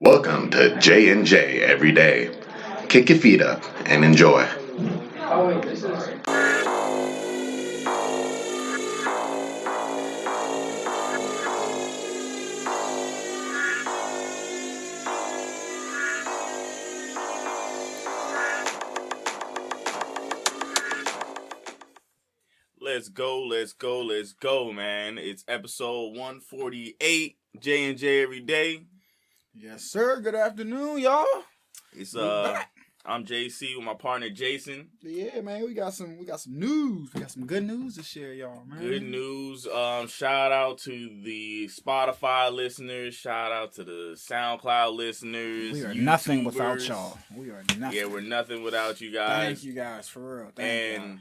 Welcome to J&J Every Day. Kick your feet up and enjoy. Let's go, man. It's episode 148, J&J Every Day. Yes, sir. Good afternoon, y'all. It's We back. I'm JC with my partner Jason. Yeah, man. We got some news. We got some good news to share, y'all, man. Good news. Shout out to the Spotify listeners. Shout out to the SoundCloud listeners. We are YouTubers. nothing without y'all. We are nothing. Yeah, we're nothing without you guys. Thank you guys for real. Thank you.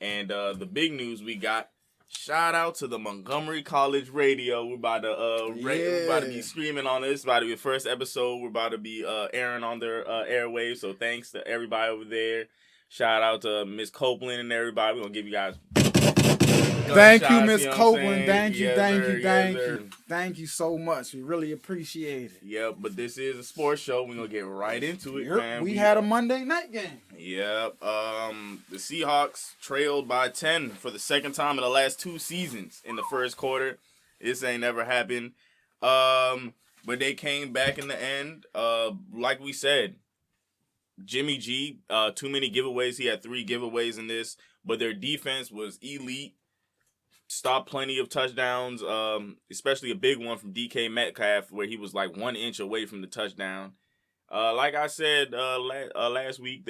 And the big news we got. Shout out to the Montgomery College Radio. We're about to be streaming on this. It's about to be the first episode. We're about to be airing on their airwaves. So thanks to everybody over there. Shout out to Miss Copeland and everybody. We're gonna give you guys. Thank you, Miss Copeland. Thank you. Thank you so much. We really appreciate it. Yep, but this is a sports show. We're gonna get right into it, man. We had a Monday night game. Yep. The Seahawks trailed by 10 for the second time in the last two seasons in the first quarter. This ain't never happened. But they came back in the end. Like we said, Jimmy G, too many giveaways. He had 3 giveaways in this, but their defense was elite. Stopped plenty of touchdowns, especially a big one from DK Metcalf where he was like 1 inch away from the touchdown. Like I said last week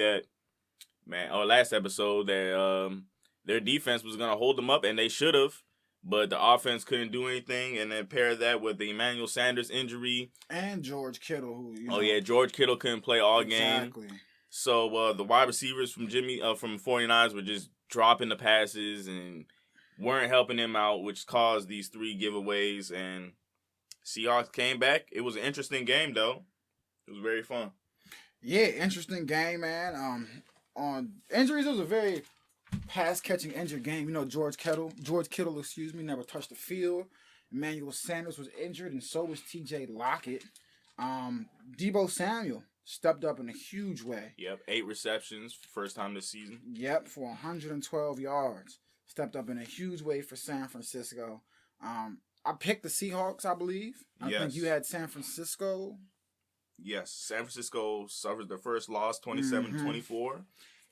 last episode that their defense was going to hold them up, and they should have, but the offense couldn't do anything, and then pair that with the Emmanuel Sanders injury. And George Kittle. George Kittle couldn't play all game. Exactly. So the wide receivers from 49ers were just dropping the passes and weren't helping him out, which caused these 3 giveaways, and Seahawks came back. It was an interesting game, though. It was very fun. Yeah, interesting game, man. On injuries, it was a very pass-catching injured game. George Kittle, never touched the field. Emmanuel Sanders was injured, and so was T.J. Lockett. Deebo Samuel stepped up in a huge way. Yep, 8 receptions, first time this season. Yep, for 112 yards. Stepped up in a huge way for San Francisco. I picked the Seahawks, I believe. I think you had San Francisco. Yes, San Francisco suffered their first loss, 27-24.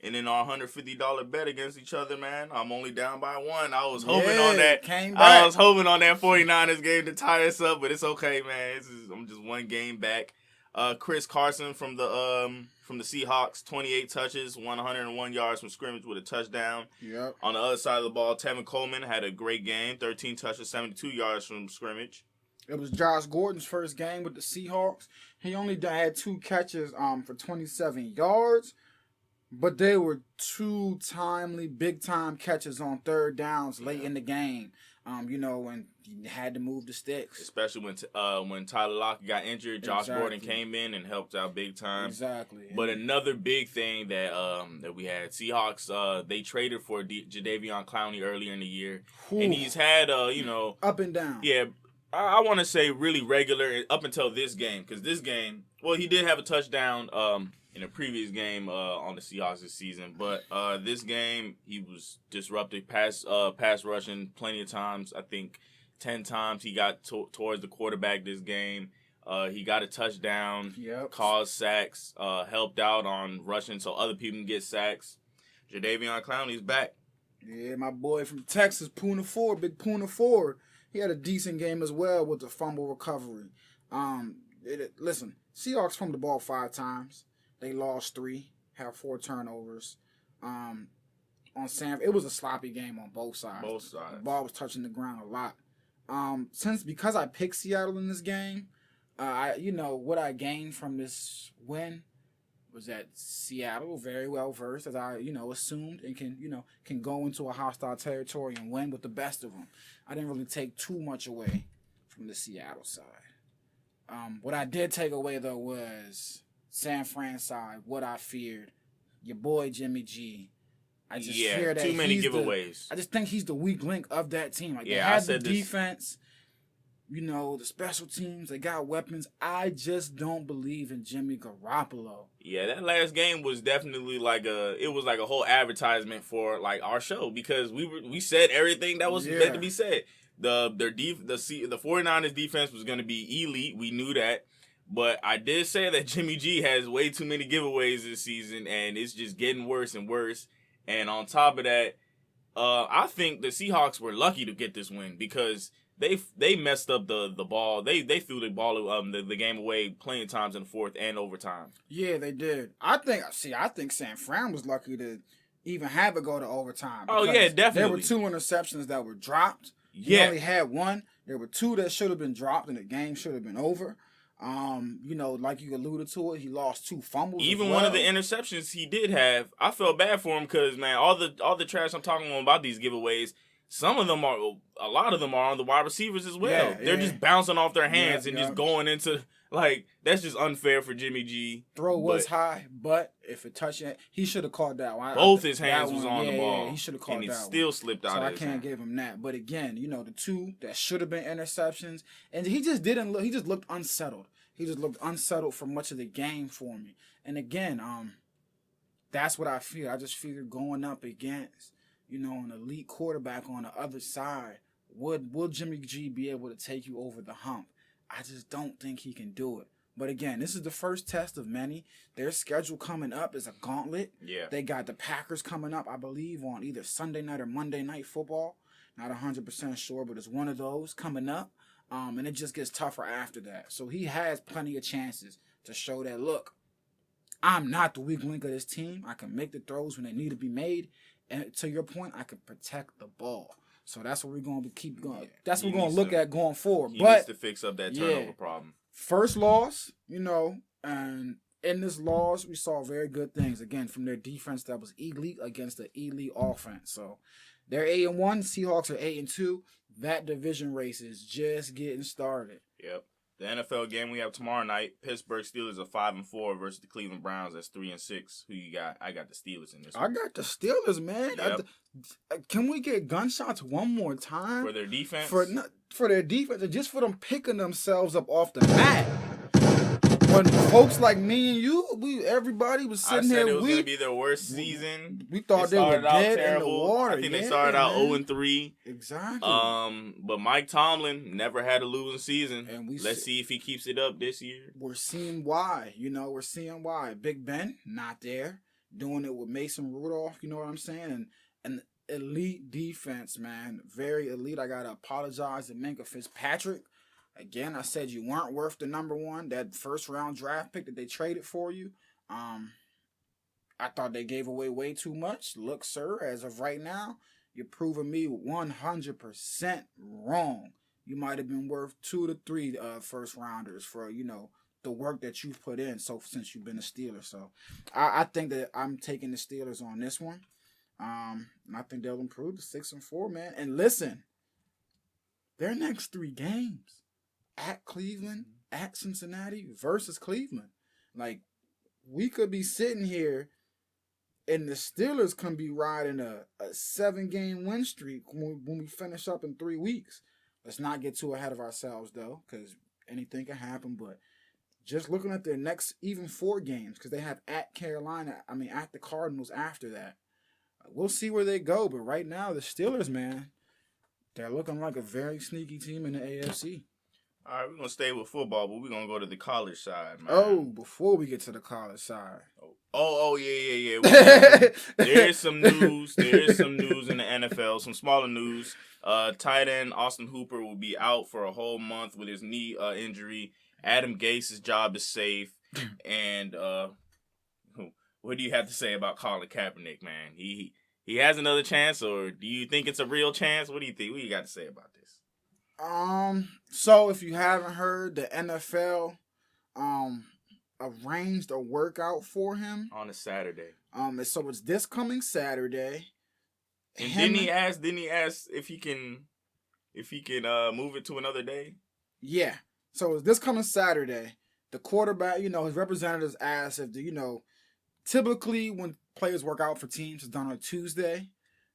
And in our $150 bet against each other, man, I'm only down by 1. I was hoping on that. I was hoping on that 49ers game to tie us up, but it's okay, man. I'm just 1 game back. Chris Carson from the Seahawks, 28 touches, 101 yards from scrimmage with a touchdown. Yep. On the other side of the ball, Tevin Coleman had a great game, 13 touches, 72 yards from scrimmage. It was Josh Gordon's first game with the Seahawks. He only had 2 catches for 27 yards, but they were 2 timely, big-time catches on third downs late in the game. When you had to move the sticks. Especially when Tyler Lockett got injured, Josh Gordon came in and helped out big time. Exactly. But another big thing that we had, Seahawks, they traded for Jadeveon Clowney earlier in the year. Ooh. And he's had, up and down. Yeah, I want to say really regular up until this game. Because this game, well, he did have a touchdown in a previous game on the Seahawks this season. But this game, he was disrupted, pass rushing plenty of times. I think 10 times he got towards the quarterback this game. He got a touchdown, caused sacks, helped out on rushing so other people can get sacks. Jadeveon Clowney's back. Yeah, my boy from Texas, Poona Ford, big Poona Ford. He had a decent game as well with the fumble recovery. Listen, Seahawks fumbled the ball 5 times. They lost 3, had 4 turnovers. It was a sloppy game on both sides. The ball was touching the ground a lot. Because I picked Seattle in this game, what I gained from this win was that Seattle very well versed, as I assumed, and can go into a hostile territory and win with the best of them. I didn't really take too much away from the Seattle side. What I did take away though was San Fran side. What I feared, your boy Jimmy G. I just fear that too many giveaways. I just think he's the weak link of that team. They I had said the defense. You know, the special teams, they got weapons. I just don't believe in Jimmy Garoppolo. Yeah, that last game was definitely like a whole advertisement for like our show because we said everything that was meant to be said. The 49ers defense was going to be elite. We knew that. But I did say that Jimmy G has way too many giveaways this season, and it's just getting worse and worse. And on top of that, I think the Seahawks were lucky to get this win because they messed up the ball. They threw the ball the game away plenty of times in the fourth and overtime. Yeah, they did. I think San Fran was lucky to even have it go to overtime. Oh yeah, definitely. There were 2 interceptions that were dropped. He only had 1. There were 2 that should have been dropped, and the game should have been over. You know, like you alluded to it, he lost 2 fumbles. Even one of the interceptions he did have, I felt bad for him because man, all the trash I'm talking about these giveaways, a lot of them are on the wide receivers as well. Yeah, they're just bouncing off their hands and just going into like that's just unfair for Jimmy G. Throw was high, but if it touched it, he should have called that one. Both his hands was on the ball. Yeah, he should have called that one. And he still slipped out. So I can't give him that. But again, you know, the 2 that should have been interceptions, and he just didn't look. He just looked unsettled. He just looked unsettled for much of the game for me. And again, that's what I feel. I just figure going up against, you know, an elite quarterback on the other side, will Jimmy G be able to take you over the hump? I just don't think he can do it. But again, this is the first test of many. Their schedule coming up is a gauntlet. Yeah. They got the Packers coming up, I believe, on either Sunday night or Monday night football. Not 100% sure, but it's one of those coming up. And it just gets tougher after that. So he has plenty of chances to show that, look, I'm not the weak link of this team. I can make the throws when they need to be made. And to your point, I can protect the ball. So that's what we're going to keep going. Yeah, that's what we're going to look at going forward. He needs to fix up that turnover problem. First loss, you know, and in this loss, we saw very good things, again, from their defense that was elite against the elite offense. So they're 8-1. Seahawks are 8-2. That division race is just getting started. Yep. The NFL game we have tomorrow night, Pittsburgh Steelers are 5-4 versus the Cleveland Browns. That's 3-6. Who you got? I got the Steelers in this one. I got the Steelers, man. Yep. Can we get gunshots one more time? For their defense? For their defense, and just for them picking themselves up off the mat. When folks like me and you, everybody was sitting here. I said it was going to be their worst season. We thought they were dead in the water. I think they started out 0-3. Exactly. But Mike Tomlin never had a losing season. And let's see if he keeps it up this year. We're seeing why. You know, we're seeing why. Big Ben, not there. Doing it with Mason Rudolph, you know what I'm saying? And elite defense, man. Very elite. I got to apologize to Minkah Fitzpatrick. Again, I said you weren't worth the number 1, that first-round draft pick that they traded for you. I thought they gave away way too much. Look, sir, as of right now, you're proving me 100% wrong. You might have been worth 2 to 3 first-rounders for, you know, the work that you've put in since you've been a Steeler. So I think that I'm taking the Steelers on this one. And I think they'll improve to 6-4, man. And listen, their next 3 games. At Cleveland, at Cincinnati, versus Cleveland. Like, we could be sitting here and the Steelers can be riding a 7-game win streak when we finish up in 3 weeks. Let's not get too ahead of ourselves, though, because anything can happen. But just looking at their next even 4 games, because they have at the Cardinals after that. We'll see where they go. But right now, the Steelers, man, they're looking like a very sneaky team in the AFC. All right, we're going to stay with football, but we're going to go to the college side, man. Oh, before we get to the college side. Yeah. There is some news. There is some news in the NFL, some smaller news. Tight end Austin Hooper will be out for a whole month with his knee injury. Adam Gase's job is safe. And what do you have to say about Colin Kaepernick, man? He has another chance, or do you think it's a real chance? What do you think? What do you got to say about this? So if you haven't heard, the NFL arranged a workout for him on a Saturday. So it's this coming Saturday. And didn't he ask if he can move it to another day? Yeah. So it's this coming Saturday. The quarterback, his representatives asked if typically when players work out for teams, it's done on Tuesday,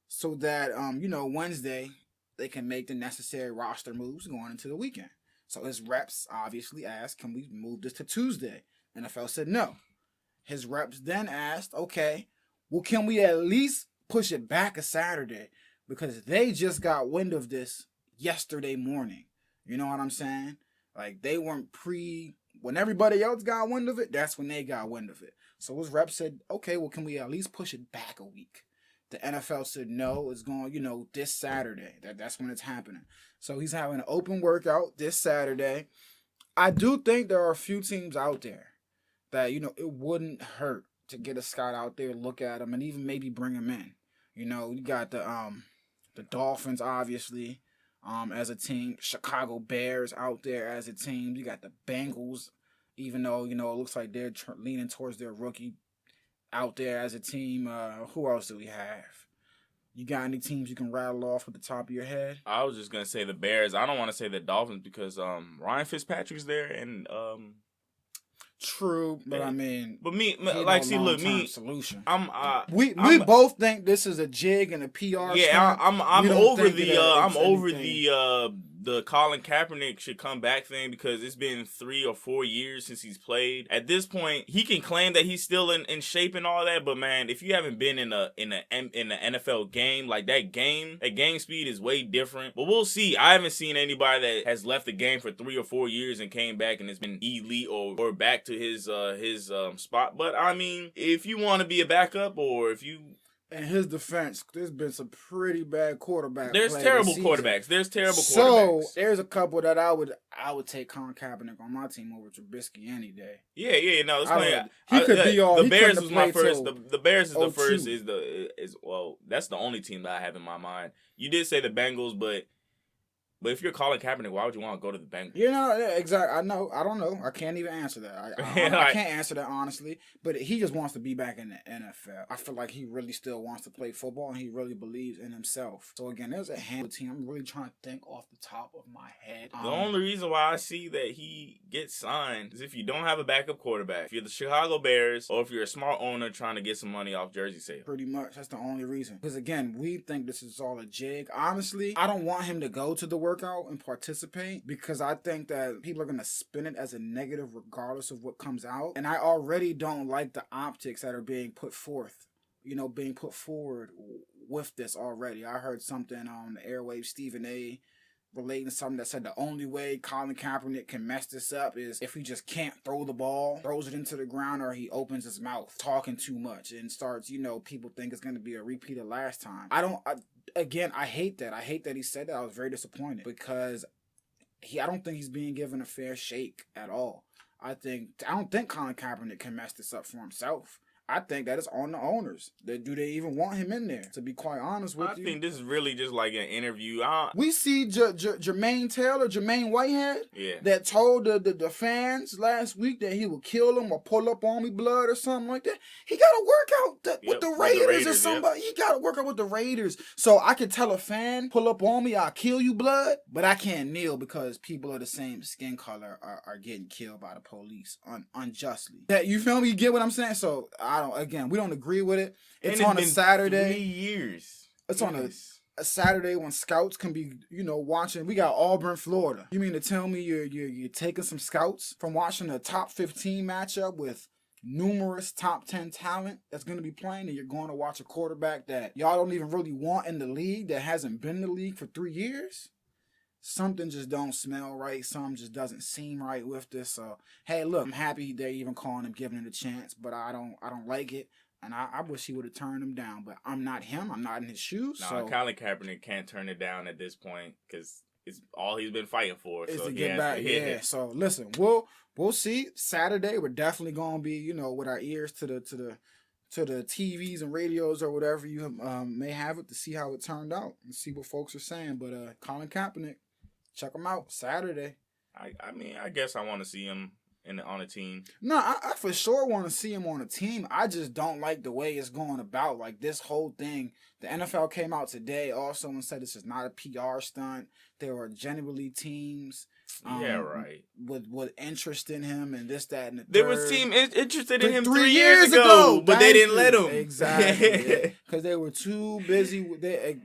so that Wednesday they can make the necessary roster moves going into the weekend. So his reps obviously asked, can we move this to Tuesday? NFL said no. His reps then asked, okay, well, can we at least push it back a Saturday? Because they just got wind of this yesterday morning. You know what I'm saying? Like, they weren't when everybody else got wind of it, that's when they got wind of it. So his rep said, okay, well, can we at least push it back a week? The NFL said no, it's going, this Saturday. That's when it's happening. So he's having an open workout this Saturday. I do think there are a few teams out there that, it wouldn't hurt to get a scout out there, look at him, and even maybe bring him in. You got the Dolphins, obviously, as a team. Chicago Bears out there as a team. You got the Bengals, even though, it looks like they're leaning towards their rookie out there as a team. Who else do we have? You got any teams you can rattle off at the top of your head? I was just going to say the Bears. I don't want to say the Dolphins because Ryan Fitzpatrick's there and... True, but I mean, solution. We both think this is a jig and a PR. Yeah, I'm over the Colin Kaepernick should come back thing because it's been 3 or 4 years since he's played. At this point, he can claim that he's still in shape and all that, but man, if you haven't been in the NFL game, like that game speed is way different. But we'll see. I haven't seen anybody that has left the game for 3 or 4 years and came back and has been elite or back to his spot. But I mean, if you want to be a backup or if you... In his defense, there's been some pretty bad quarterback There's play terrible this quarterbacks. So there's a couple that I would take Colin Kaepernick on my team over Trubisky any day. Yeah. No, it's playing. The Bears was my first. The Bears is the first. That's the only team that I have in my mind. You did say the Bengals, but if you're Colin Kaepernick, why would you want to go to the Bengals? Exactly. I know. I don't know. I can't even answer that. I can't answer that honestly. But he just wants to be back in the NFL. I feel like he really still wants to play football, and he really believes in himself. So again, there's a handful team. I'm really trying to think off the top of my head. The only reason why I see that he gets signed is if you don't have a backup quarterback. If you're the Chicago Bears, or if you're a smart owner trying to get some money off jersey sales. Pretty much. That's the only reason. Because again, we think this is all a jig. Honestly, I don't want him to go to the workout and participate because I think that people are going to spin it as a negative regardless of what comes out. And I already don't like the optics that are being put forth, being put forward with this already. I heard something on the airwaves, Stephen A. relating to something that said the only way Colin Kaepernick can mess this up is if he just can't throw the ball, throws it into the ground, or he opens his mouth talking too much and starts, people think it's going to be a repeat of last time. I hate that. I hate that he said that. I was very disappointed because I don't think he's being given a fair shake at all. I don't think Colin Kaepernick can mess this up for himself. I think that is on the owners. Do they even want him in there? To be quite honest with you, I think this is really just like an interview. We see Jermaine Whitehead, that told the fans last week that he would kill them or pull up on me blood or something like that. He got to work out with the Raiders or somebody. He got to work out with the Raiders. So I could tell a fan, pull up on me, I'll kill you blood, but I can't kneel because people of the same skin color are getting killed by the police unjustly. You feel me? You get what I'm saying? So we don't agree with it. It's on a Saturday. 3 years. It's on a Saturday when scouts can be, watching. We got Auburn, Florida. You mean to tell me you're taking some scouts from watching a top 15 matchup with numerous top 10 talent that's going to be playing, and you're going to watch a quarterback that y'all don't even really want in the league that hasn't been in the league for 3 years? Something just don't smell right. Something just doesn't seem right with this. So, hey, look, I'm happy they're even calling him, giving it a chance, but I don't like it. And I wish he would have turned him down, but I'm not him. I'm not in his shoes. No, Colin Kaepernick can't turn it down at this point because it's all he's been fighting for. Is to get back. Yeah. So listen, we'll see. Saturday, we're definitely gonna be, with our ears to the TVs and radios or whatever you may have it to see how it turned out and see what folks are saying. But Colin Kaepernick, check him out Saturday. I mean, I guess I want to see him on a team. No, I for sure want to see him on a team. I just don't like the way it's going about. Like this whole thing. The NFL came out today also and said this is not a PR stunt. There were genuinely teams. With interest in him and this, that, and the third. There was team interested in him 3 years ago, but they didn't let him. Exactly. Because they were too busy.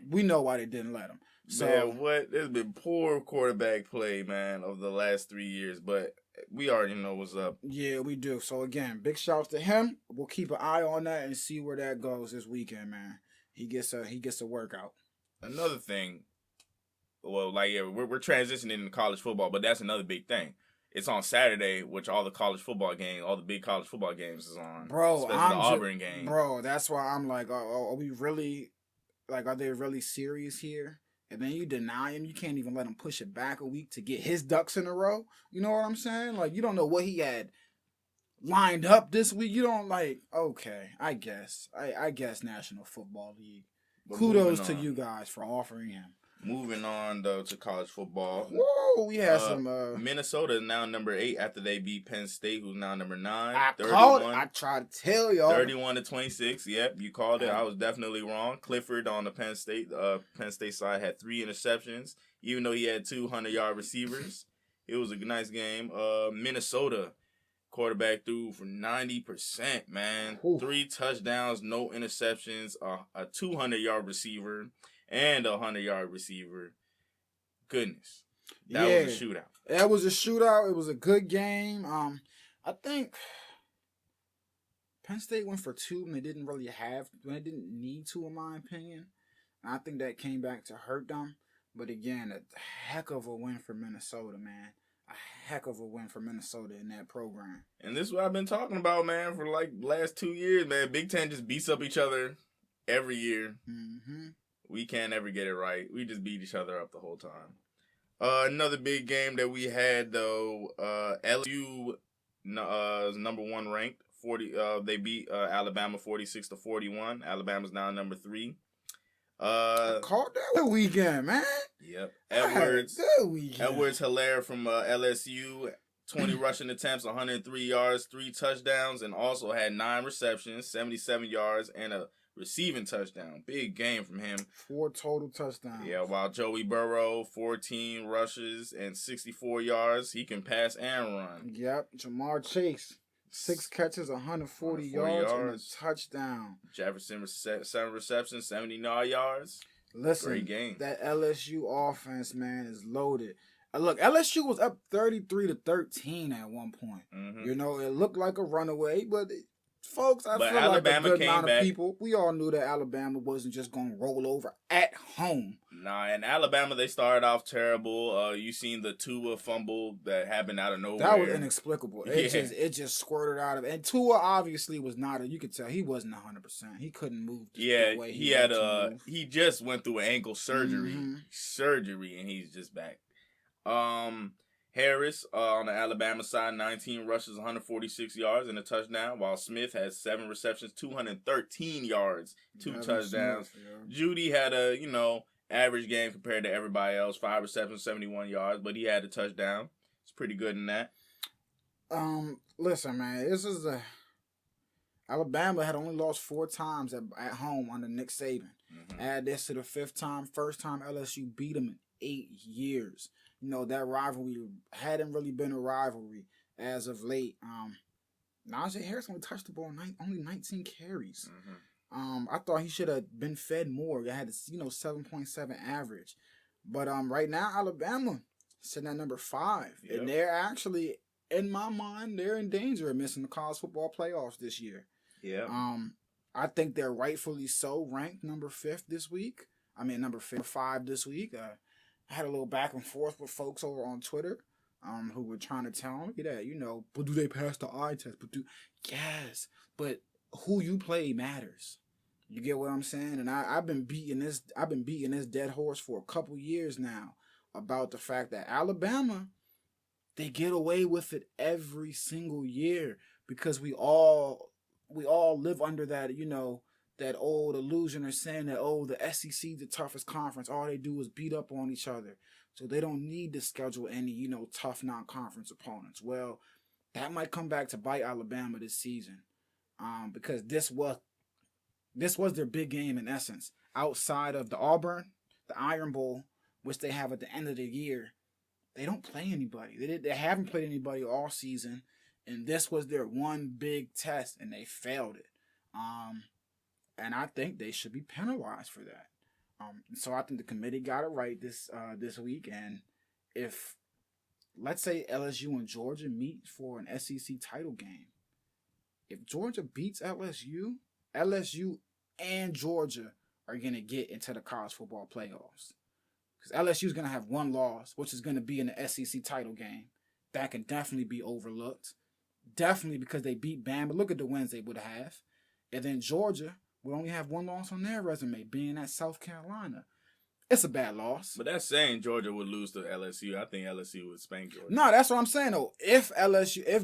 We know why they didn't let him. So, man, what? There's been poor quarterback play, man, over the last 3 years, but we already know what's up. Yeah, we do. So again, big shouts to him. We'll keep an eye on that and see where that goes this weekend, man. He gets a workout. Another thing, well, like we're transitioning into college football, but that's another big thing. It's on Saturday, which all the college football games, all the big college football games is on. Bro, especially the Auburn game. Bro, that's why I'm like, are we really, like, are they really serious here? And then you deny him. You can't even let him push it back a week to get his ducks in a row. You know what I'm saying? Like, you don't know what he had lined up this week. You don't okay, I guess. I guess National Football League. But kudos to you guys for offering him. Moving on, though, to college football. Whoa, we had some... Minnesota is now number 8 after they beat Penn State, who's now number 9. I tried to tell y'all. 31-26. Yep, you called it. I was definitely wrong. Clifford on the Penn State side had 3 interceptions, even though he had 2 100-yard receivers. It was a nice game. Minnesota quarterback threw for 90%, man. Ooh. 3 touchdowns, no interceptions, a 200-yard receiver, and a 100-yard receiver. Goodness. That was a shootout. That was a shootout. It was a good game. I think Penn State went for 2 when they didn't need to, in my opinion. And I think that came back to hurt them. But again, a heck of a win for Minnesota, man. A heck of a win for Minnesota in that program. And this is what I've been talking about, man, for like the last 2 years, man. Big Ten just beats up each other every year. Mm-hmm. We can't ever get it right. We just beat each other up the whole time. Another big game that we had, though, LSU is number 1 ranked. They beat Alabama 46-41. Alabama's now number 3. I called that weekend, man. Yep. Edwards Hilaire from LSU, 20 rushing attempts, 103 yards, 3 touchdowns, and also had 9 receptions, 77 yards, and a receiving touchdown. Big game from him. 4 total touchdowns. Yeah, while Joey Burrow, 14 rushes and 64 yards. He can pass and run. Yep. Jamar Chase, 6 catches, 140 yards, and a touchdown. Jefferson, 7 receptions, 79 yards. Listen, great game. That LSU offense, man, is loaded. Look, LSU was up 33-13 at one point. Mm-hmm. You know, it looked like a runaway, but... Folks, I feel Alabama like a good amount of people. We all knew that Alabama wasn't just going to roll over at home. Nah, in Alabama, they started off terrible. You seen the Tua fumble that happened out of nowhere. That was inexplicable. It just squirted out of it. And Tua obviously was not, you could tell he wasn't 100%. He couldn't move the way he just went through an ankle surgery, and he's just back. Harris on the Alabama side, 19 rushes, 146 yards, and a touchdown, while Smith has 7 receptions, 213 yards, 2 touchdowns. Judy had a, average game compared to everybody else, 5 receptions, 71 yards, but he had a touchdown. It's pretty good in that. Listen, man, Alabama had only lost 4 times at home under Nick Saban. Mm-hmm. Add this to the 5th time, first time LSU beat them in 8 years. That rivalry hadn't really been a rivalry as of late. Najee Harris only touched the ball only 19 carries. Mm-hmm. I thought he should have been fed more. They had 7.7 average. But right now, Alabama sitting at number 5. Yep. And they're actually, in my mind, they're in danger of missing the college football playoffs this year. Yeah. I think they're rightfully so ranked number 5 this week. Number 5 this week. I had a little back and forth with folks over on Twitter who were trying to tell me that, but do they pass the eye test? Yes, but who you play matters. You get what I'm saying? And I've been beating this dead horse for a couple years now about the fact that Alabama, they get away with it every single year because we all live under that, that old illusion of saying that, the SEC the toughest conference. All they do is beat up on each other. So they don't need to schedule any, tough non-conference opponents. Well, that might come back to bite Alabama this season. Because this was their big game in essence. Outside of the Auburn, the Iron Bowl, which they have at the end of the year, they don't play anybody. They haven't played anybody all season. And this was their one big test, and they failed it. And I think they should be penalized for that. So I think the committee got it right this week. And if, let's say, LSU and Georgia meet for an SEC title game, if Georgia beats LSU and Georgia are going to get into the college football playoffs. Because LSU is going to have one loss, which is going to be in the SEC title game. That can definitely be overlooked. Definitely because they beat Bama. Look at the wins they would have. And then Georgia would only have one loss on their resume, being at South Carolina. It's a bad loss. But that's saying Georgia would lose to LSU. I think LSU would spank Georgia. No, that's what I'm saying, though. If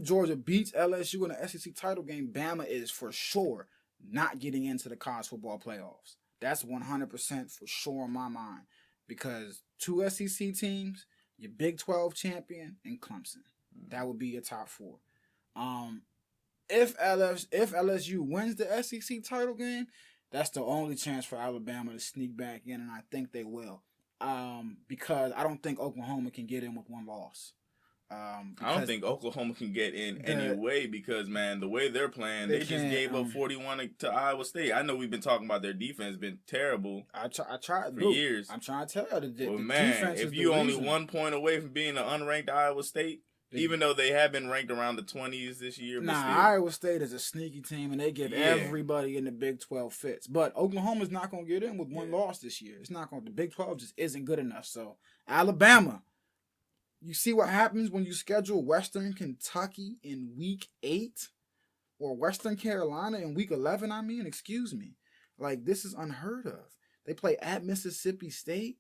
Georgia beats LSU in the SEC title game, Bama is for sure not getting into the college football playoffs. That's 100% for sure in my mind. Because 2 SEC teams, your Big 12 champion, and Clemson. That would be your top 4. If LSU wins the SEC title game, that's the only chance for Alabama to sneak back in, and I think they will. Because I don't think Oklahoma can get in with one loss. I don't think Oklahoma can get in anyway because, man, the way they're playing, they just gave up 41 to Iowa State. I know we've been talking about their defense been terrible. I tried for years. I'm trying to tell you, the defense if you only 1 point away from being an unranked Iowa State, even though they have been ranked around the 20s this year. Iowa State is a sneaky team, and they give everybody in the Big 12 fits. But Oklahoma's not going to get in with one loss this year. It's not going. The Big 12 just isn't good enough. So Alabama. You see what happens when you schedule Western Kentucky in Week 8 or Western Carolina in Week 11, excuse me. Like, this is unheard of. They play at Mississippi State,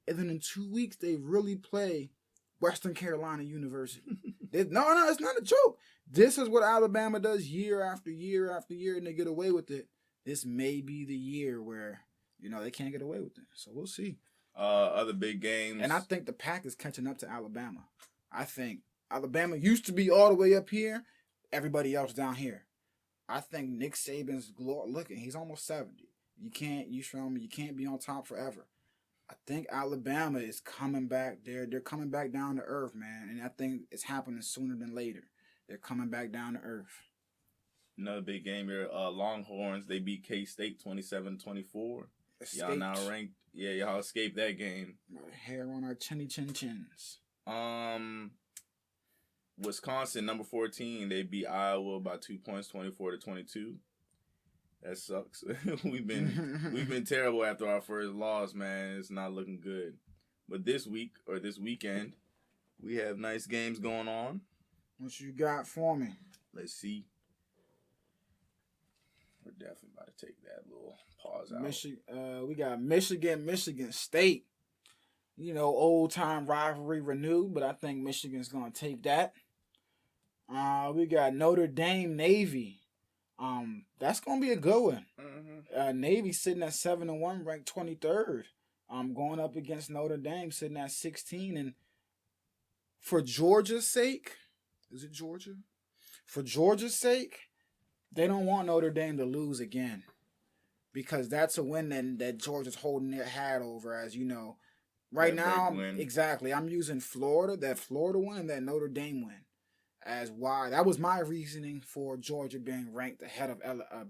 and then in 2 weeks, they really play Western Carolina University. No, it's not a joke. This is what Alabama does year after year after year, and they get away with it. This may be the year where, they can't get away with it. So we'll see. Other big games. And I think the pack is catching up to Alabama. I think Alabama used to be all the way up here, everybody else down here. I think Nick Saban's he's almost 70. You can't be on top forever. I think Alabama is coming back. They're coming back down to earth, man. And I think it's happening sooner than later. They're coming back down to earth. Another big game here. Longhorns, they beat K-State 27-24. Y'all now ranked. Yeah, y'all escaped that game. Hair on our chinny chin chins. Wisconsin, number 14, they beat Iowa by 2 points, 24-22. That sucks. We've been terrible after our first loss, man. It's not looking good. But this weekend, we have nice games going on. What you got for me? Let's see. We're definitely about to take that little pause out. We got Michigan State. Old time rivalry renewed, but I think Michigan's gonna take that. We got Notre Dame Navy. That's gonna be a good one. Mm-hmm. Navy sitting at 7-1, ranked 23rd. Going up against Notre Dame sitting at 16. And for Georgia's sake, is it Georgia? For Georgia's sake, they don't want Notre Dame to lose again, because that's a win that Georgia's holding their hat over, as you know. Right now, exactly. I'm using that Florida win and that Notre Dame win as why. That was my reasoning for Georgia being ranked ahead of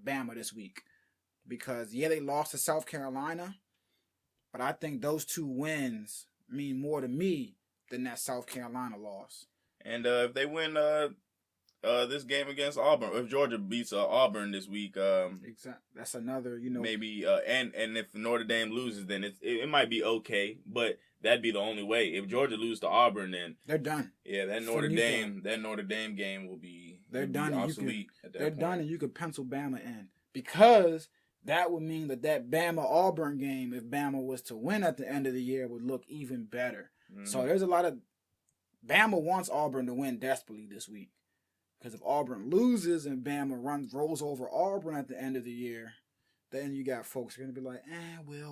Bama this week. Because, they lost to South Carolina, but I think those 2 wins mean more to me than that South Carolina loss. And if they win this game against Auburn, if Georgia beats Auburn this week, that's another, maybe. And if Notre Dame loses, then it might be okay, but that'd be the only way. If Georgia loses to Auburn, then they're done. Yeah, that Notre Dame game will be obsolete. They're done, and you could pencil Bama in, because that would mean that Bama Auburn game, if Bama was to win at the end of the year, would look even better. Mm-hmm. So there's a lot of Bama wants Auburn to win desperately this week. Because if Auburn loses and Bama rolls over Auburn at the end of the year, then you got folks who are going to be like,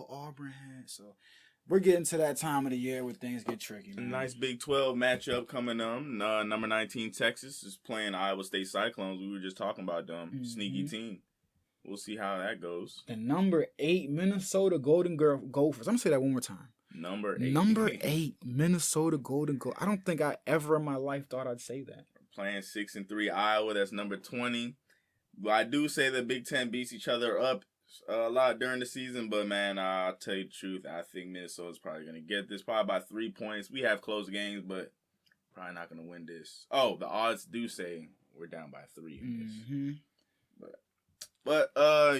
Auburn had. So we're getting to that time of the year where things get tricky, man. A nice Big 12 matchup coming up. Number 19 Texas is playing Iowa State Cyclones. We were just talking about them. Mm-hmm. Sneaky team. We'll see how that goes. The number 8 Minnesota Golden Gophers. I'm going to say that one more time. Number 8 Minnesota Golden Gophers. I don't think I ever in my life thought I'd say that. Playing 6-3 Iowa, that's number 20. But I do say the Big Ten beats each other up a lot during the season, but man, I'll tell you the truth. I think Minnesota's probably gonna get this, probably by 3 points. We have close games, but probably not gonna win this. Oh, the odds do say we're down by 3 in this. Mm-hmm. But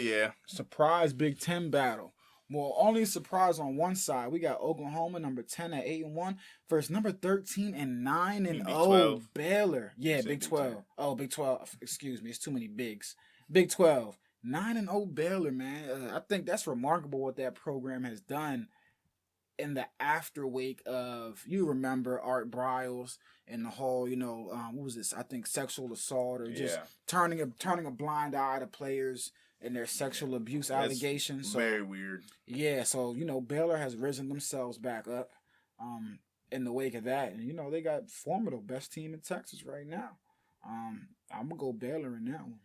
yeah. Surprise Big Ten battle. Well, only surprise on one side. We got Oklahoma, number 10 at 8-1, versus number 13 and 9-0 Baylor. Yeah, Big 12. Oh, Big 12. Excuse me, it's too many bigs. Big 12. 9-0 Baylor, man. I think that's remarkable what that program has done in the afterwake of, you remember Art Briles and the whole, what was this? I think sexual assault or just turning a blind eye to players and their sexual abuse allegations. So, very weird. Yeah, so, Baylor has risen themselves back up in the wake of that. And, they got formidable best team in Texas right now. I'm going to go Baylor in that one.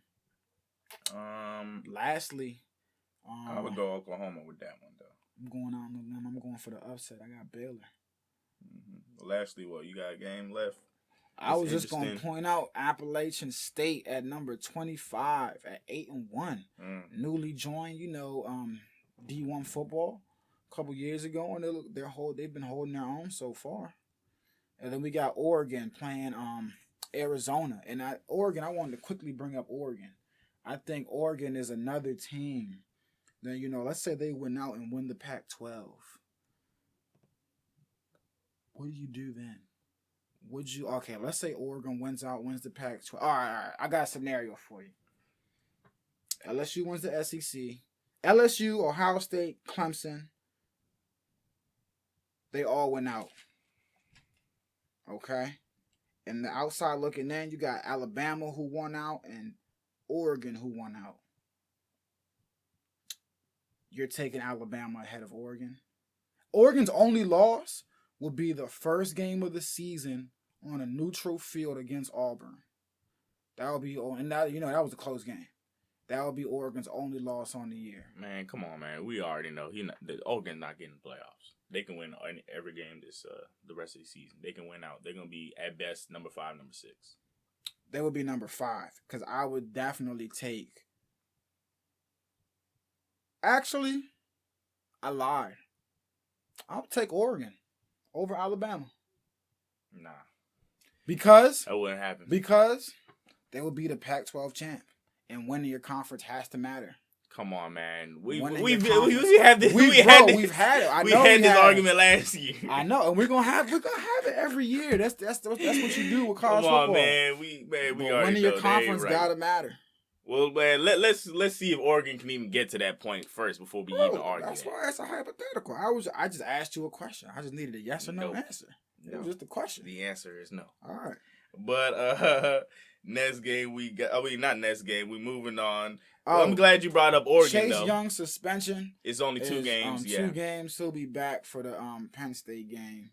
Lastly, I would go Oklahoma with that one, though. I'm going on with them. I'm going for the upset. I got Baylor. Mm-hmm. Lastly, you got a game left? I was just going to point out Appalachian State at number 25 at 8-1. Newly joined, D1 football a couple years ago, and they've been holding their own so far. And then we got Oregon playing Arizona. And Oregon, I wanted to quickly bring up Oregon. I think Oregon is another team. Then, let's say they went out and win the Pac-12. What do you do then? Okay, let's say Oregon wins the Pac-12. All right. I got a scenario for you. LSU wins the SEC. LSU, Ohio State, Clemson, they all went out. Okay? And the outside looking in, you got Alabama who won out and Oregon who won out. You're taking Alabama ahead of Oregon. Oregon's only loss will be the first game of the season on a neutral field against Auburn. That would be, and that was a close game. That would be Oregon's only loss on the year. Man, come on, man. We already know Oregon's not getting the playoffs. They can win every game the rest of the season. They can win out. They're gonna be at best number 5, number 6. They would be number 5 because I would definitely take. Actually, I lied. I'll take Oregon over Alabama. Nah. Because? That wouldn't happen. Because they would be the Pac-12 champ. And winning your conference has to matter. Come on, man. We've had this. We've had it. I know we had this argument last year. I know, and we're gonna have it every year. That's what you do with college football. Come on, man. We winning your conference gotta matter. Well, man, let's see if Oregon can even get to that point first before we even argue. That's why it's a hypothetical. I just asked you a question. I just needed a yes or no answer. It was just a question. The answer is no. All right. But next game we got. Not next game. We moving on. I'm glad you brought up Oregon. Chase Young suspension. It's only 2 games. 2 games. He'll be back for the Penn State game,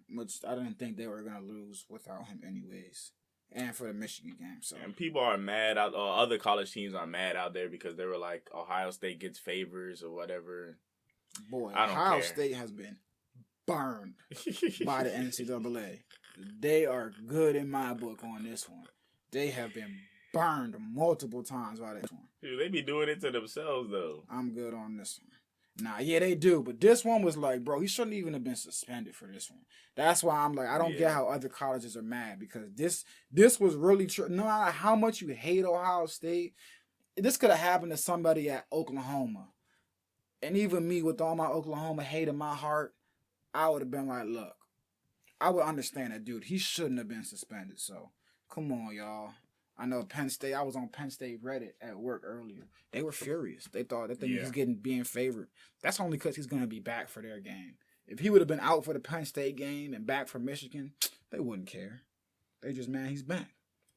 which I didn't think they were gonna lose without him anyways. And for the Michigan game. So. And people are mad out. Other college teams are mad out there because they were like Ohio State gets favors or whatever. Boy, Ohio State has been burned by the NCAA. They are good in my book on this one. They have been burned multiple times by this one. Dude, they be doing it to themselves, though. I'm good on this one. Nah, yeah, they do. But this one was like, bro, he shouldn't even have been suspended for this one. That's why I'm like, I don't get how other colleges are mad because this was really true. No matter how much you hate Ohio State, this could have happened to somebody at Oklahoma. And even me, with all my Oklahoma hate in my heart, I would have been like, look, I would understand that, dude. He shouldn't have been suspended. So, come on, y'all. I know Penn State. I was on Penn State Reddit at work earlier. They were furious. They thought he was being favored. That's only because he's going to be back for their game. If he would have been out for the Penn State game and back for Michigan, they wouldn't care. They just, man, he's back.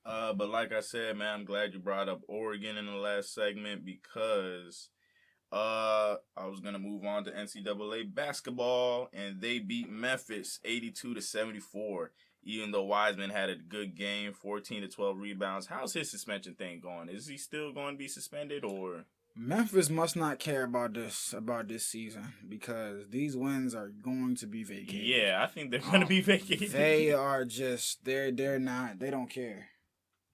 But like I said, man, I'm glad you brought up Oregon in the last segment because I was going to move on to NCAA basketball, and they beat Memphis 82-74. Even though Wiseman had a good game, 14 to 12 rebounds. How's his suspension thing going? Is he still going to be suspended or? Memphis must not care about this season because these wins are going to be vacated. Yeah, I think they're going to be vacated. They are just they don't care.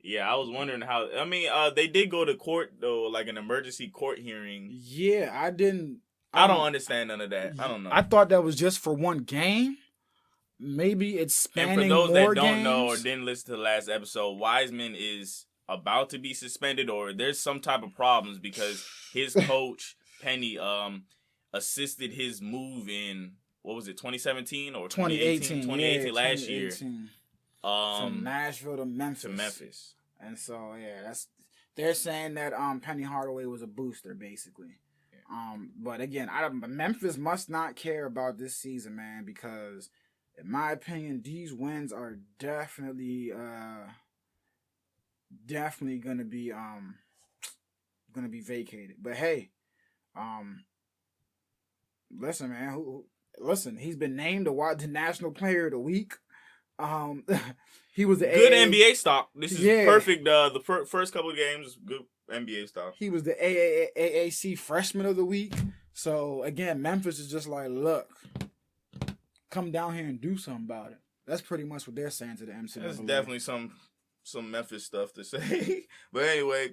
Yeah, I was wondering how. I mean, they did go to court though, like an emergency court hearing. Yeah, I didn't. I don't understand none of that. I don't know. I thought that was just for one game. Maybe it's spanning more games. And for those that don't know or didn't listen to the last episode, Wiseman is about to be suspended, or there's some type of problems because his coach Penny assisted his move in, what was it, 2017 or 2018? 2018 last year. From Nashville to Memphis. And so they're saying that Penny Hardaway was a booster basically. Yeah. But again, Memphis must not care about this season, man, because in my opinion, these wins are definitely gonna be vacated. But hey, listen, man, listen, he's been named the National Player of the Week. He was the good NBA stock. This is perfect. The first couple of games, good NBA stock. He was the AAC Freshman of the Week. So again, Memphis is just like, look, come down here and do something about it. That's pretty much what they're saying to the MCAA. That's definitely some Memphis stuff to say. But anyway,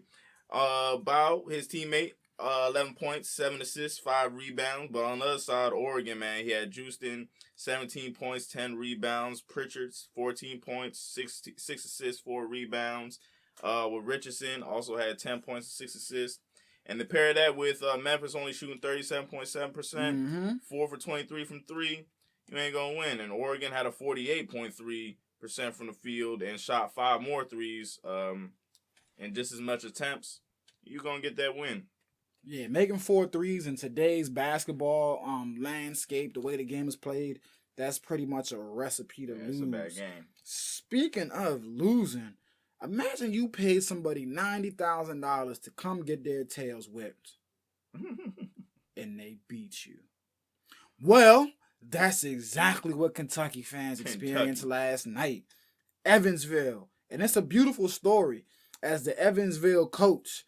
Bow, his teammate, 11 points, 7 assists, 5 rebounds. But on the other side, Oregon, man, he had Houston, 17 points, 10 rebounds. Pritchard's 14 points, 6 assists, 4 rebounds. With Richardson, also had 10 points, 6 assists. And to pair that with Memphis only shooting 37.7%, 4 for 23 from 3, you ain't going to win. And Oregon had a 48.3% from the field and shot 5 more threes and just as much attempts. You're going to get that win. Yeah, making 4 threes in today's basketball landscape, the way the game is played, that's pretty much a recipe to lose. It's a bad game. Speaking of losing, imagine you paid somebody $90,000 to come get their tails whipped, and they beat you. Well, that's exactly what Kentucky fans experienced last night. Evansville, and it's a beautiful story, as the Evansville coach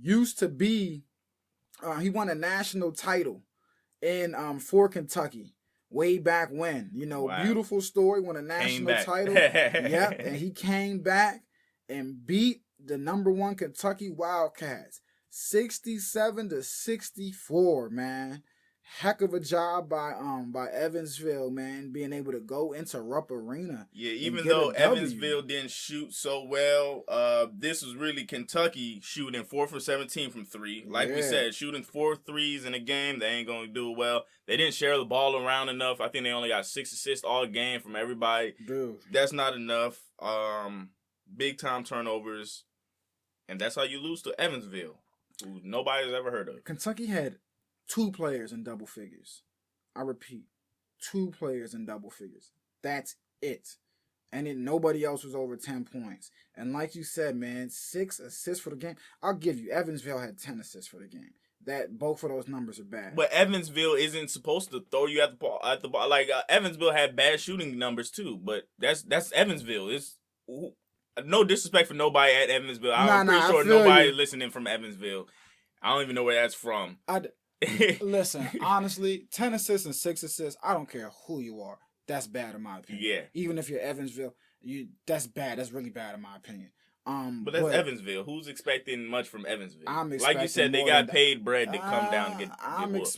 used to be, he won a national title in for Kentucky way back when. Wow. Beautiful story, won a national title. Yep, and he came back and beat the #1 Kentucky Wildcats 67-64, man. Heck of a job by Evansville, man, being able to go into Rupp Arena. Yeah, even though Evansville didn't shoot so well, this was really Kentucky shooting 4 for 17 from 3. Like we said, shooting 4 threes in a game, they ain't going to do well. They didn't share the ball around enough. I think they only got 6 assists all game from everybody. Dude. That's not enough. Big time turnovers, and that's how you lose to Evansville, who nobody's ever heard of. Kentucky had 2 players in double figures. I repeat, 2 players in double figures. That's it. And then nobody else was over 10 points. And like you said, man, 6 assists for the game. I'll give you, Evansville had 10 assists for the game. That both of those numbers are bad. But Evansville isn't supposed to throw you at the ball. Like Evansville had bad shooting numbers too. But that's Evansville. It's no disrespect for nobody at Evansville. I'm pretty sure nobody listening from Evansville. I don't even know where that's from. Listen, honestly, 10 assists and 6 assists, I don't care who you are. That's bad in my opinion. Yeah. Even if you're Evansville, that's bad. That's really bad in my opinion. But that's Evansville. Who's expecting much from Evansville? Like you said, they got paid bread to come down and get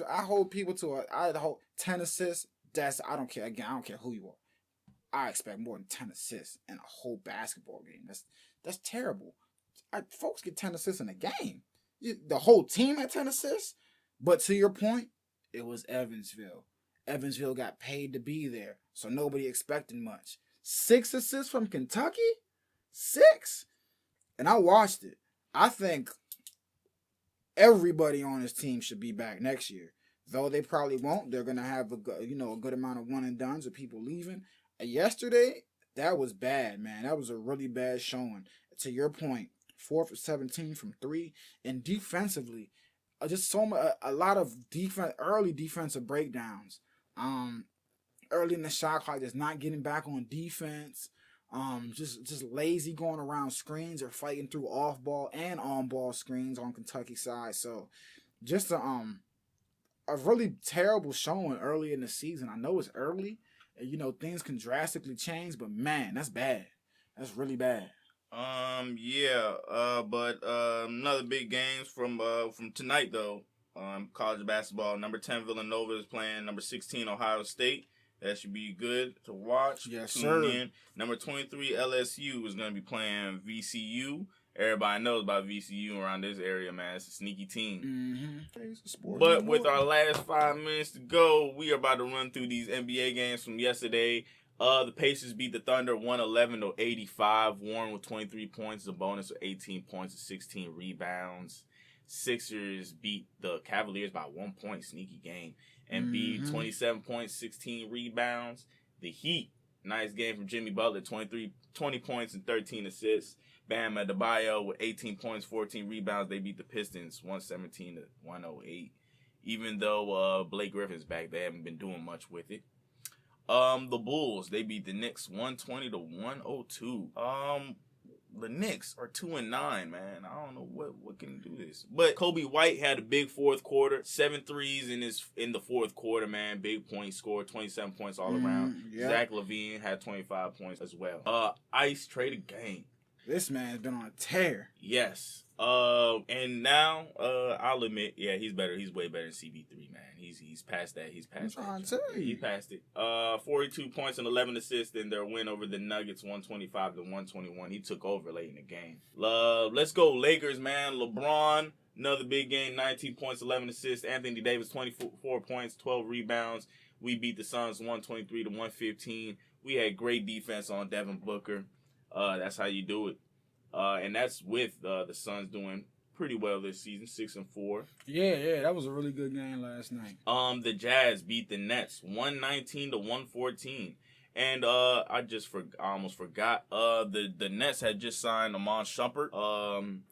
I hold people to I hold 10 assists. I don't care. Again, I don't care who you are. I expect more than 10 assists in a whole basketball game. That's terrible. Folks get 10 assists in a game. The whole team had 10 assists. But to your point, it was Evansville. Evansville got paid to be there, so nobody expected much. 6 assists from Kentucky? 6? And I watched it. I think everybody on this team should be back next year. Though they probably won't. They're going to have a good amount of one and dones of people leaving. Yesterday, that was bad, man. That was a really bad showing. To your point, 4 for 17 from 3. And defensively, just a lot of early defensive breakdowns. Early in the shot clock, just not getting back on defense. Just lazy going around screens or fighting through off ball and on ball screens on Kentucky side. So just a really terrible showing early in the season. I know it's early, and things can drastically change, but man, that's bad. That's really bad. But another big games from tonight though. College basketball. Number 10 Villanova is playing number 16 Ohio State. That should be good to watch. Yes, Tune sir. in. Number 23 LSU is going to be playing VCU. Everybody knows about VCU around this area, man. It's a sneaky team. Mm-hmm. But with our last 5 minutes to go, we are about to run through these NBA games from yesterday. The Pacers beat the Thunder 111-85. Warren with 23 points, a bonus of 18 points and 16 rebounds. Sixers beat the Cavaliers by 1 point, sneaky game. Embiid, 27 points, 16 rebounds. The Heat, nice game from Jimmy Butler, 20 points and 13 assists. Bam Adebayo with 18 points, 14 rebounds. They beat the Pistons 117-108. Even though Blake Griffin's back, they haven't been doing much with it. The Bulls, they beat the Knicks 120-102. The Knicks are 2-9, man. I don't know what can do this. But Kobe White had a big fourth quarter, 7 threes in the fourth quarter, man. Big point, scored 27 points all around. Yeah. Zach LaVine had 25 points as well. Ice traded game. This man's been on a tear. Yes. And now, I'll admit, yeah, he's better. He's way better than CB3, man. He's past that. He's past that. He passed it. 42 points and 11 assists in their win over the Nuggets, 125-121. He took over late in the game. Let's go Lakers, man. LeBron, another big game, 19 points, 11 assists. Anthony Davis, 24 points, 12 rebounds. We beat the Suns 123-115. We had great defense on Devin Booker. That's how you do it. And that's with the Suns doing pretty well this season, 6-4. Yeah, that was a really good game last night. The Jazz beat the Nets 119-114. And I almost forgot. The Nets had just signed Iman Shumpert.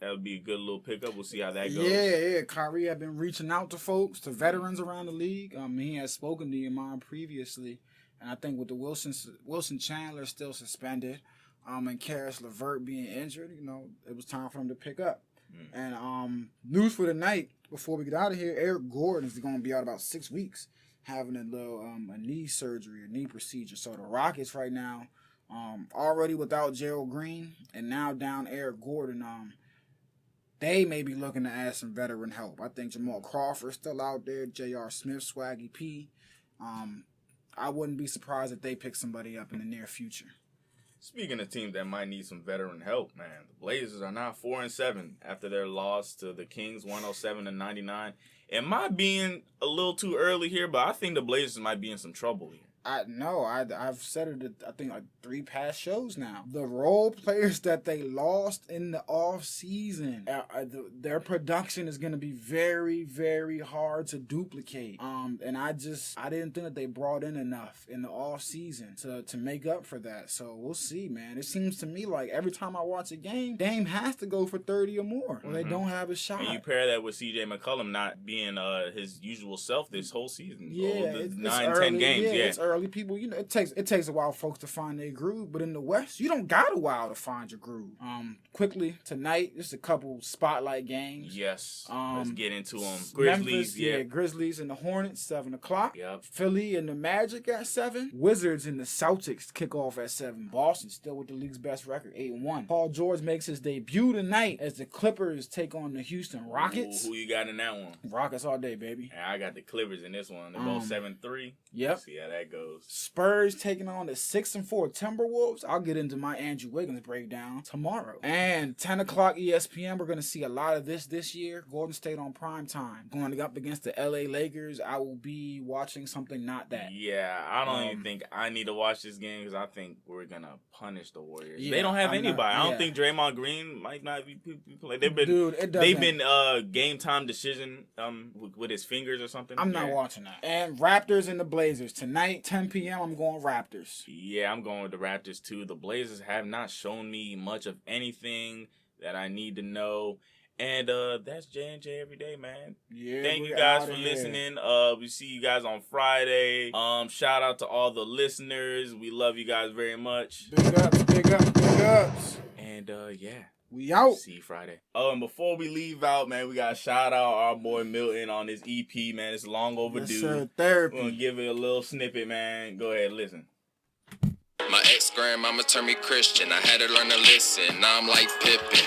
That would be a good little pickup. We'll see how that goes. Yeah. Kyrie had been reaching out to folks, to veterans around the league. He had spoken to Iman previously, and I think with the Wilson Chandler still suspended, and Karis LeVert being injured, it was time for him to pick up. And news for the night before we get out of here: Eric Gordon is going to be out about 6 weeks, having a little a knee surgery, a knee procedure. So the Rockets right now, already without Gerald Green and now down Eric Gordon, they may be looking to add some veteran help. I think Jamal Crawford's still out there, J.R. Smith, Swaggy P. I wouldn't be surprised if they pick somebody up in the near future. Speaking of teams that might need some veteran help, man, the Blazers are now 4-7 after their loss to the Kings, 107-99. Am I being a little too early here? But I think the Blazers might be in some trouble here. I've said it, I think, like 3 past shows now. The role players that they lost in the off season, their production is going to be very, very hard to duplicate. And I didn't think that they brought in enough in the off season to make up for that. So we'll see, man. It seems to me like every time I watch a game, Dame has to go for 30 or more, or they don't have a shot. And you pair that with CJ McCollum not being his usual self this whole season. Yeah, it's 9-10 games. Yeah, it's early. People, it takes a while for folks to find their groove, but in the West, you don't got a while to find your groove. Quickly tonight, just a couple spotlight games. Yes, let's get into them. Grizzlies, Grizzlies and the Hornets, 7:00. Yep. Philly and the Magic at 7. Wizards and the Celtics kick off at 7. Boston still with the league's best record, 8-1. Paul George makes his debut tonight as the Clippers take on the Houston Rockets. Ooh, who you got in that one? Rockets all day, baby. Yeah, I got the Clippers in this one. They're both 7-3. Yep. See how that goes. Spurs taking on the 6-4 Timberwolves. I'll get into my Andrew Wiggins breakdown tomorrow. And 10:00 ESPN, we're going to see a lot of this year. Golden State on prime time. Going up against the LA Lakers, I will be watching something not that. Yeah, I don't even think I need to watch this game because I think we're going to punish the Warriors. Yeah, they don't have anybody. I don't think Draymond Green might not be playing. They've been game time decision with his fingers or something. I'm not watching that. And Raptors and the Blazers tonight, 10 p.m. I'm going Raptors. Yeah, I'm going with the Raptors too. The Blazers have not shown me much of anything that I need to know. And that's J&J every day, man. Yeah. Thank you guys for listening. We see you guys on Friday. Shout out to all the listeners. We love you guys very much. Big ups. And yeah. We out. See you Friday. Oh, and before we leave out, man, we got to shout out our boy Milton on his EP, man. It's long overdue. Yes, sir. Therapy. We're going to give it a little snippet, man. Go ahead, listen. My ex-grandmama turned me Christian. I had to learn to listen. Now I'm like Pippin.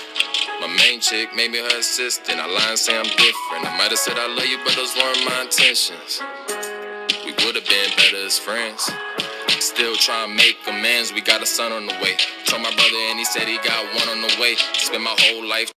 My main chick made me her assistant. I lie and say I'm different. I might have said I love you, but those weren't my intentions. We would have been better as friends. Still trying to make amends. We got a son on the way. Told my brother and he said he got one on the way. Spent my whole life